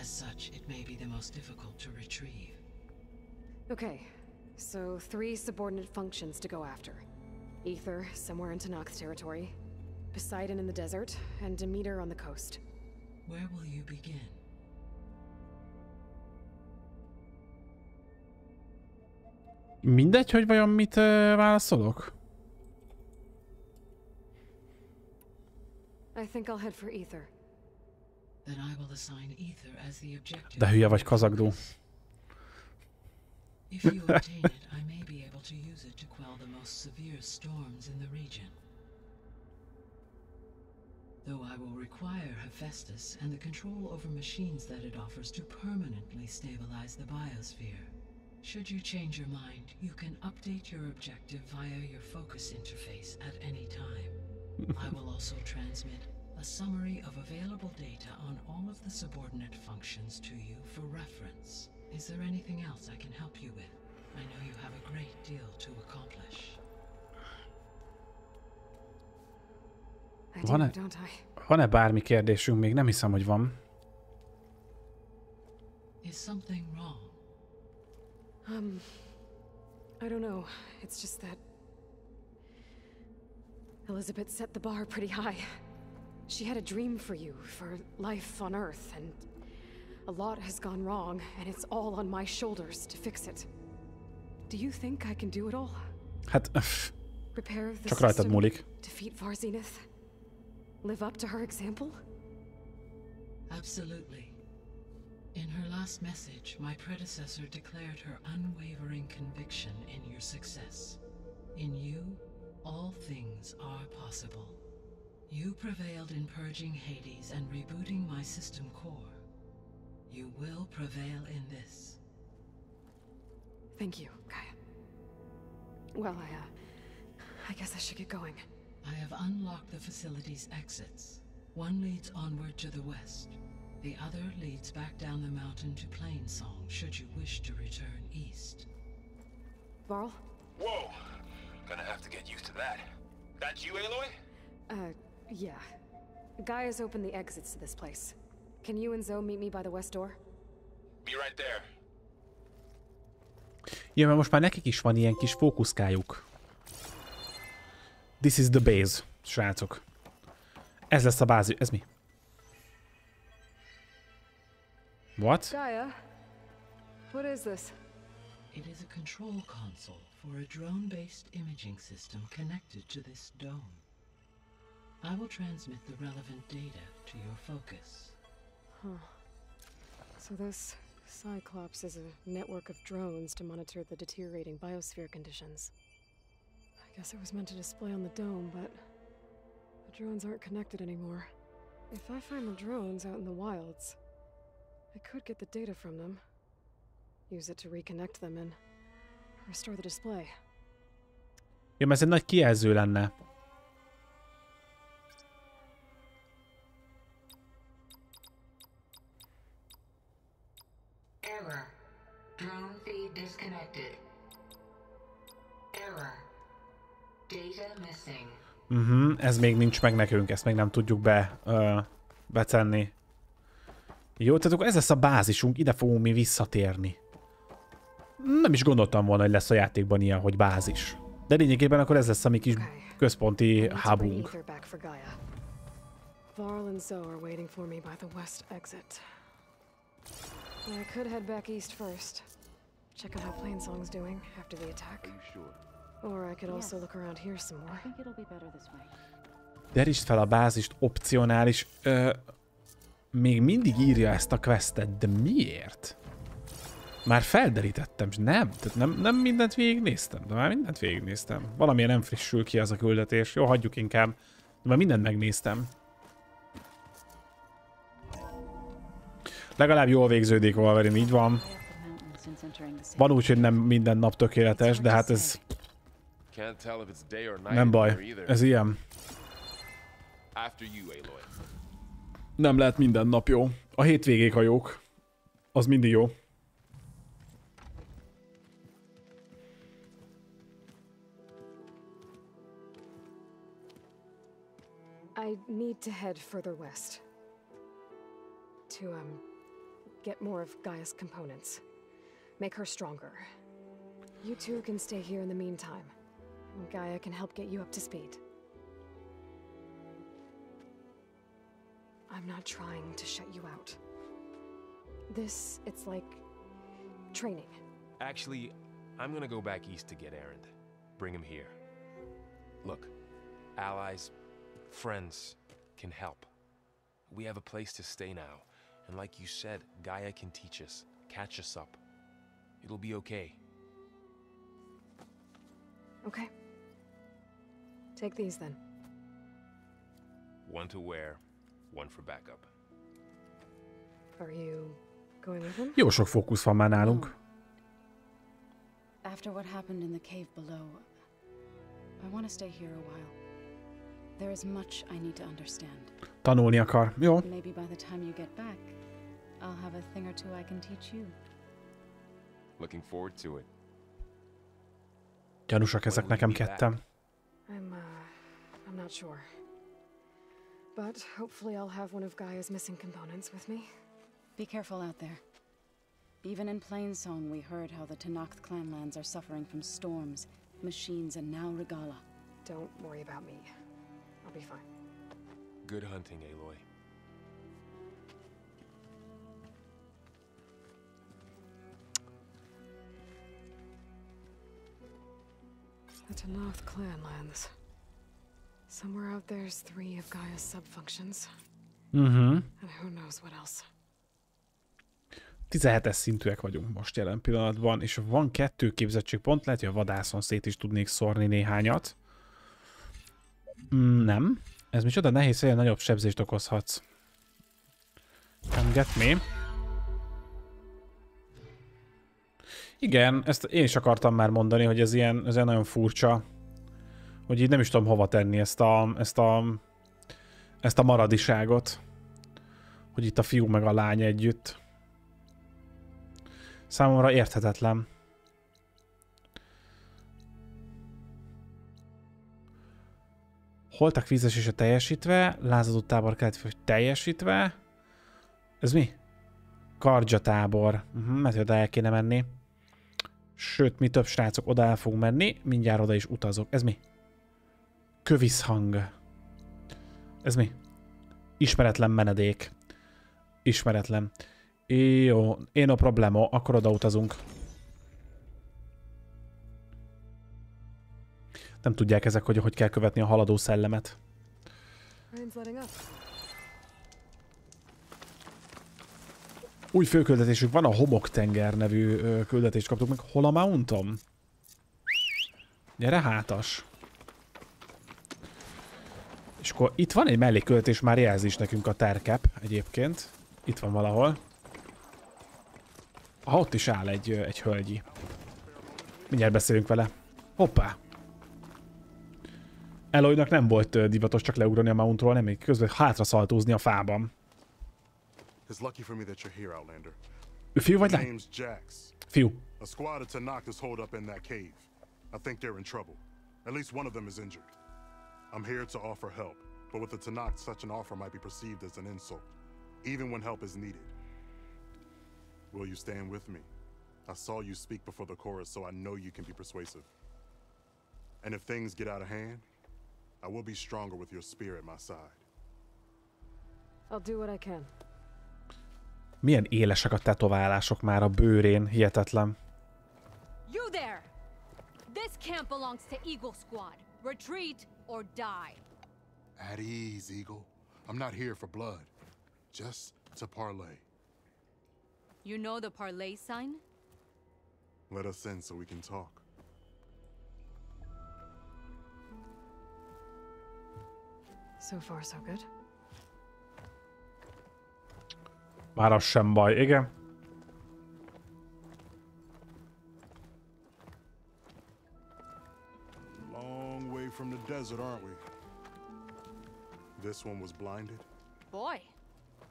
As such, it may be the most difficult to retrieve. Okay, so 3 subordinate functions to go after. Ether, somewhere in Tanakh territory. Poseidon in the desert, and Demeter on the coast. Where will you begin? Mindegy, hogy vajon mit válaszolok? I think I'll head for Ether. Then I will assign Ether as the objective. De hülye vagy, kazagdó. If you obtain it, I may be able to use it to quell the most severe storms in the region. Though I will require Hephaestus and the control over machines that it offers to permanently stabilize the biosphere. Should you change your mind, you can update your objective via your focus interface at any time. I will also transmit a summary of available data on all of the subordinate functions to you for reference. Is there anything else I can help you with? I know you have a great deal to accomplish. I do, don't I? Van-e bármi kérdésünk? Még nem hiszem, hogy van. Is something wrong? I don't know. It's just that Elizabeth set the bar pretty high. She had a dream for you, for life on Earth, and a lot has gone wrong, and it's all on my shoulders to fix it. Do you think I can do it all? Hát, Prepare the csak rajtad system, múlik. defeat Varzineth, live up to her example? Absolutely. In her last message, my predecessor declared her unwavering conviction in your success. In you, all things are possible. You prevailed in purging Hades and rebooting my system core. You will prevail in this. Thank you, Gaia. Well, I guess I should get going. I have unlocked the facility's exits. One leads onward to the west. The other leads back down the mountain to Plainsong, should you wish to return east. Varl? Whoa! Gonna have to get used to that. That's you, Aloy? Yeah. Gaia's opened the exits to this place. Can you and Zoe meet me by the west door? Be right there. Ja, mert most már nekik is van ilyen kis fókuszkájuk. This is the base, srácok. Ez lesz a bázis. Ez mi? What? Gaia? What is this? It is a control console for a drone-based imaging system connected to this dome. I will transmit the relevant data to your focus. Huh. So this Cyclops is a network of drones to monitor the deteriorating biosphere conditions. I guess it was meant to display on the dome, but the drones aren't connected anymore. If I find the drones out in the wilds, I could get the data from them, use it to reconnect them and restore the display. Ja, mert ez egy nagy kijelző lenne. Error. Drone feed disconnected. Error. Data missing. Ez még nincs meg nekünk, ezt még nem tudjuk betenni. Jó, tehát akkor ez lesz a bázisunk, ide fogunk mi visszatérni. Nem is gondoltam volna, hogy lesz a játékban ilyen, hogy bázis. De lényegében akkor ez lesz a mi kis központi hubunk. Varl and Zoe are waiting for me by the west exit. I could head back east first. Check out how Plainsong's doing after the attack. Are you sure? Or I could also look around here some more. I think it'll be better this way. Deríts fel a bázist, opcionális. Még mindig írja ezt a questet, de miért? Már felderítettem, és nem. Tehát nem mindent végignéztem, de már mindent végignéztem. Valamiért nem frissül ki az a küldetés. Jó, hagyjuk inkább. De már mindent megnéztem. Legalább jól végződik Wolverine, így van. Van úgy, hogy nem minden nap tökéletes, de hát ez... Nem baj, ez ilyen. Nem lehet minden nap jó. A hétvégék a jók. Az mindig jó. I need to head further west. To, get more of Gaia's components. Make her stronger. You two can stay here in the meantime. Gaia can help get you up to speed. I'm not trying to shut you out. It's like training. Actually, I'm gonna go back east to get Erend. Bring him here. Look, allies, friends can help. We have a place to stay now. And like you said, Gaia can teach us, catch us up. It'll be okay. Okay. Take these then. One to wear, one for backup. Are you going with him? Jó sok fókusz van már nálunk. After what happened in the cave below, I want to stay here a while. There is much I need to understand. Tanulni akar. Jó. Maybe by the time you get back, I'll have a thing or two I can teach you. Looking forward to it. Gyanúsak ezek nekem ketten. I'm not sure. But hopefully I'll have one of Gaia's missing components with me. Be careful out there. Even in Plainsong, we heard how the Tenakth clanlands are suffering from storms, machines, and now Regala. Don't worry about me. I'll be fine. Good hunting, Aloy. The Tenakth clanlands. Somewhere out there's 3 of Gaia's subfunctions. And who knows what else. 17-es szintűek vagyunk most jelen pillanatban, és van 2 képzettségpont, lehet, hogy a vadászon szét is tudnék szórni néhányat. Nem. Ez micsoda nehéz, hogy nagyobb sebzést okozhatsz. Come get me. Igen, ezt én is akartam már mondani, hogy ez ilyen nagyon furcsa. Hogy így nem is tudom hova tenni ezt a maradiságot. Hogy itt a fiú meg a lány együtt. Számomra érthetetlen. Holtak vízesése teljesítve, lázadó tábor kellett teljesítve. Ez mi? Kalandja tábor. Mert oda el kéne menni. Sőt, mi több srácok oda el fogunk menni, mindjárt oda is utazok. Ez mi? Köviszhang. Ez mi? Ismeretlen menedék. Ismeretlen. Jó, én a probléma, akkor oda utazunk. Nem tudják ezek, hogy kell követni a haladó szellemet. Új főküldetésük van, a Homoktenger nevű küldetést kaptuk meg. Hol a Mountom? Gyere hátas. És akkor itt van egy mellékküldetés, már jelzi is nekünk a terkep egyébként. Itt van valahol. Ott is áll egy hölgyi. Mindjárt beszélünk vele. Hoppá! Aloynak nem volt divatos csak leugrani a Mountról, nem még közben hátra szaltózni a fában. Ő fiú vagy lány? Fiú. A squad of Tenakth is holed up in that cave. I think they're in trouble. At least one of them is injured. I'm here to offer help, but with the Tenakth, such an offer might be perceived as an insult, even when help is needed. Will you stand with me? I saw you speak before the chorus, so I know you can be persuasive. And if things get out of hand, I will be stronger with your spear at my side. I'll do what I can. Milyen élesek a tetoválások már a bőrén, hihetetlen. You there! This camp belongs to Eagle Squad. Retreat or die. At ease, Eagle. I'm not here for blood, just to parlay. You know the parlay sign? Let us in so we can talk. So far, so good. Már az sem baj, igen. Long way from the desert, aren't we? This one was blinded. Boy,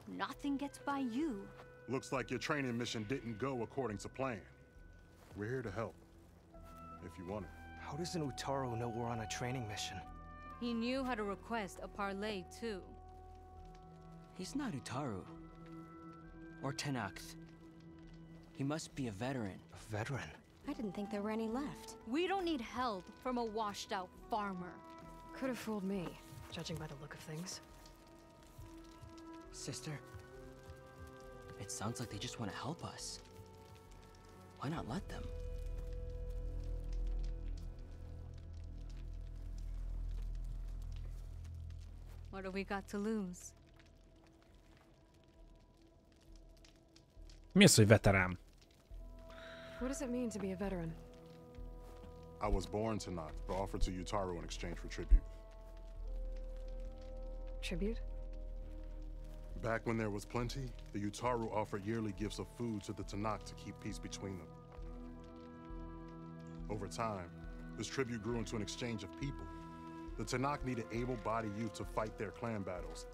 nothing gets by you. Looks like your training mission didn't go according to plan. We're here to help, if you want it. How does an Utaru know we're on a training mission? He knew how to request a parlay, too. He's not Utaru. Or Tenakth. He must be a veteran. A veteran? I didn't think there were any left. We don't need help from a washed-out farmer. Could have fooled me, judging by the look of things. Sister, it sounds like they just want to help us. Why not let them? What have we got to lose? Mi az, hogy veterán? What does it mean to be a veteran? I was born Tenakth, but offered to Utaru in exchange for tribute. Tribute? Back when there was plenty, the Utaru offered yearly gifts of food to the Tenakth to keep peace between them. Over time, this tribute grew into an exchange of people. The Tanakh needed able-bodied youth to fight their clan battles,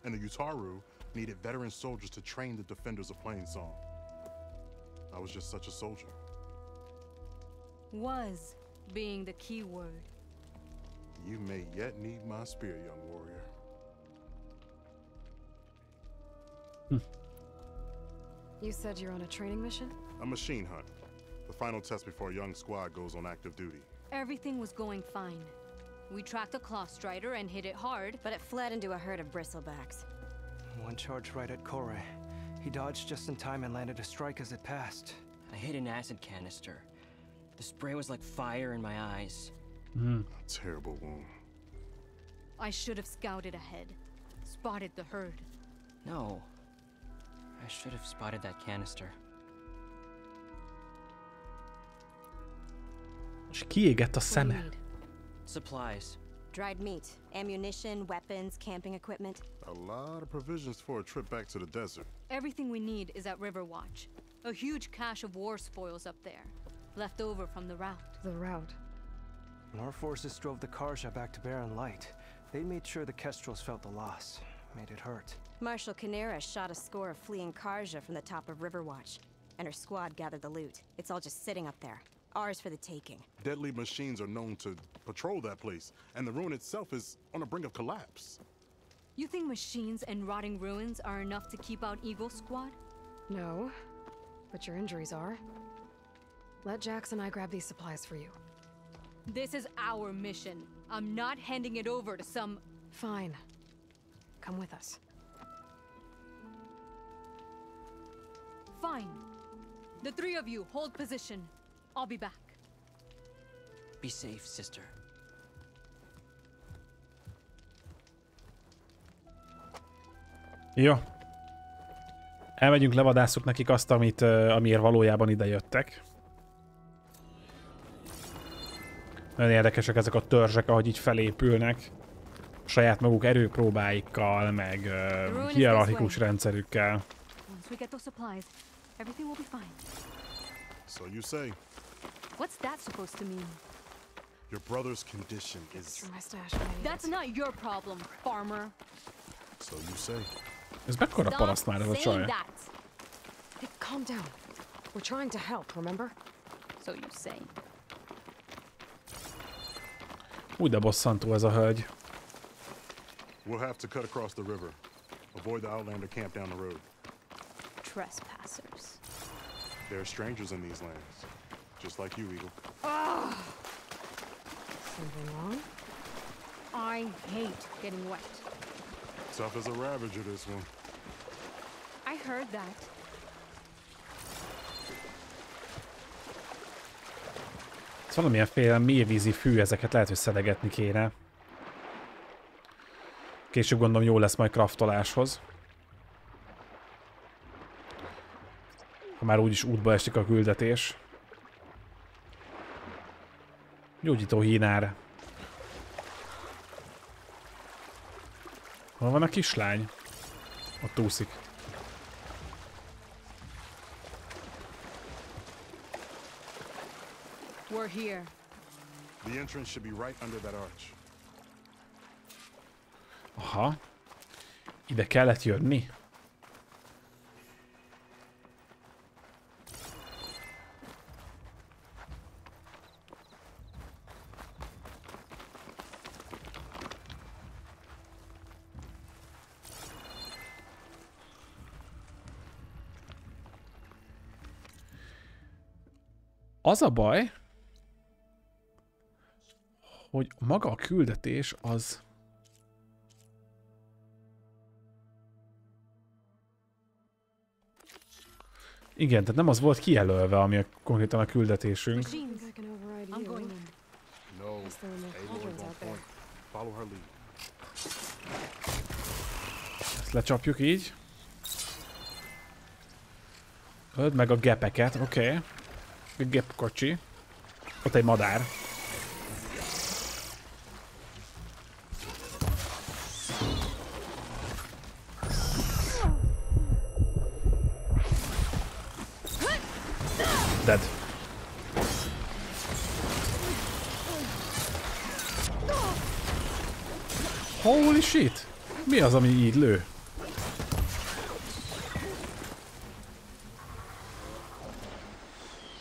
and the Utaru needed veteran soldiers to train the defenders of Plainsong. I was just such a soldier. Was being the key word. You may yet need my spear, young warrior. You said you're on a training mission? A machine hunt. The final test before a young squad goes on active duty. Everything was going fine. We tracked a claw strider and hit it hard, But it fled into a herd of bristlebacks. One charge right at Kore. He dodged just in time and landed a strike as it passed. I hit an acid canister. The spray was like fire in my eyes. A terrible wound. I should have scouted ahead, spotted the herd. No. I should have spotted that canister. És kiégett a What do you szeme. need? Supplies. Dried meat, ammunition, weapons, camping equipment. A lot of provisions for a trip back to the desert. Everything we need is at Riverwatch. A huge cache of war spoils up there, left over from the route. The route. When our forces drove the Karja back to Barren Light, they made sure the Kestrels felt the loss. Made it hurt. Marshal Canera shot a score of fleeing Karja from the top of Riverwatch, and her squad gathered the loot. It's all just sitting up there. Ours for the taking. Deadly machines are known to patrol that place, and the ruin itself is on the brink of collapse. You think machines and rotting ruins are enough to keep out Eagle Squad? No, but your injuries are. Let Jax and I grab these supplies for you. This is our mission. I'm not handing it over to some... Fine. Come with us. Fine. The three of you hold position. I'll be back. Be safe, sister. Jó. Elmegyünk, levadásszuk nekik azt, amiért valójában ide jöttek. Nagyon érdekesek ezek a törzsek, ahogy így felépülnek. Saját maguk erőpróbáikkal, meg hierarchikus rendszerükkel. Once we get those supplies, everything will be fine. So you say. What's that supposed to mean? Your brother's condition is... Through my stash. when I need That's it. not your problem, farmer. So you say. Ez mekkora paraszt már ez a csaj? that. Hey, calm down. We're trying to help, remember? So you say. Úgy de bosszantó ez a hölgy. We'll have to cut across the river. Avoid the Outlander camp down the road. Trespassers. There are strangers in these lands. Just like you, Eagle. Something wrong? I hate getting wet. Tough as a ravager, this one. I heard that. Ez valamilyenféle mélyvízi fű, ezeket lehet, hogy szedegetni kéne. Később gondolom jó lesz majd kraftoláshoz. Ha már úgyis útba esik a küldetés. Gyógyító hínár. Hol van a kislány? Ott úszik. We're here. The entrance should be right under that arch. Aha. Ide kellett jönni. Az a baj, hogy maga a küldetés az... Igen, tehát nem az volt kijelölve, ami konkrétan a küldetésünk. Machines. I can override I'm you. going in. No, Guess there are no Aloy cauldrons on out there. point. Follow her lead. Ezt lecsapjuk így. Öld meg a gepeket, oké. Okay. A gepkocsi. Ott egy madár. Dead. Holy shit! Mi az, ami így lő?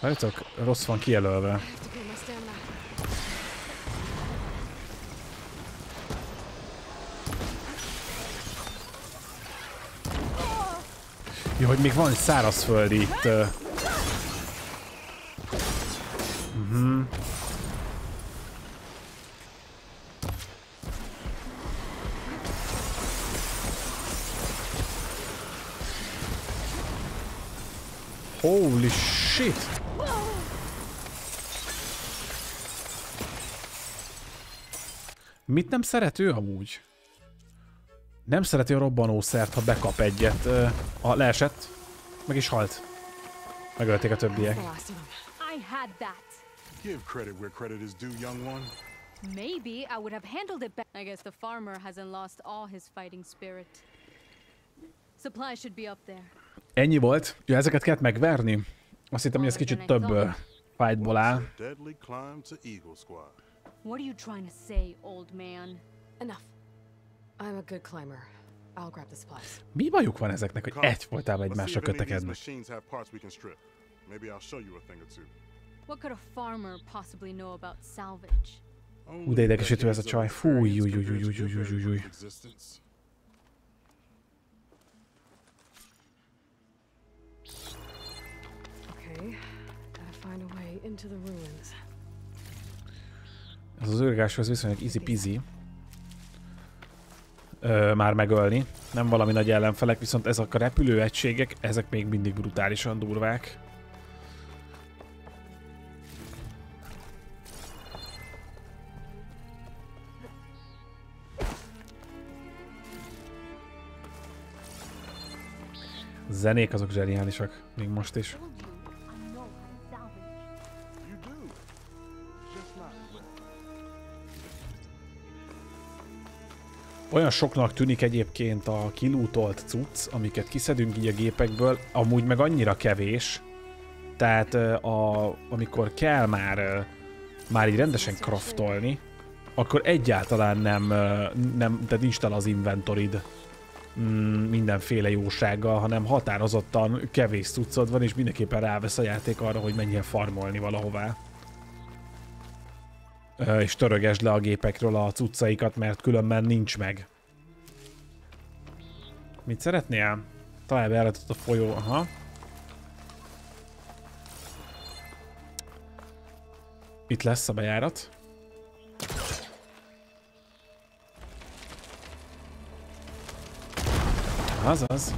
Várjátok, rossz van kijelölve. Jó, hogy még van egy szárazföldi itt. Holy shit! Mit nem szeret ő amúgy? Nem szereti a robbanószert, ha bekap egyet. Leesett. Meg is halt. Megölték a többiek. I had that. Give credit where credit is due, young one. Maybe I would have handled it better. I guess the farmer hasn't lost all his fighting spirit. Supplies should be up there. Ennyi volt? Ja, ezeket kellett megverni? Azt hittem, hogy ez kicsit több fightból áll. What are you trying to say, old man? Enough. I'm a good climber. I'll grab the supplies. Mi bajuk van ezeknek, hogy egyfolytában egymásra kötekednek? What could a farmer possibly know about salvage? De idegesítő ez a csaj. Fúj. Okay, gotta find a way into the ruins. Ez az őrgáshoz viszonylag easy peasy. Már megölni. Nem valami nagy ellenfelek, viszont ezek a repülőegységek, ezek még mindig brutálisan durvák. A zenék azok zseniálisak, még most is. Olyan soknak tűnik egyébként a kilútolt cucc, amiket kiszedünk így a gépekből, amúgy meg annyira kevés. Tehát amikor kell már így rendesen craftolni, akkor egyáltalán nem tehát nincs tele az inventorid mindenféle jósággal, hanem határozottan kevés cuccod van, és mindenképpen rávesz a játék arra, hogy menjél farmolni valahová. És törögesd le a gépekről a cuccaikat, mert különben nincs meg. Mit szeretnél? Találj bejáratot a folyó. Aha. Itt lesz a bejárat. Azaz.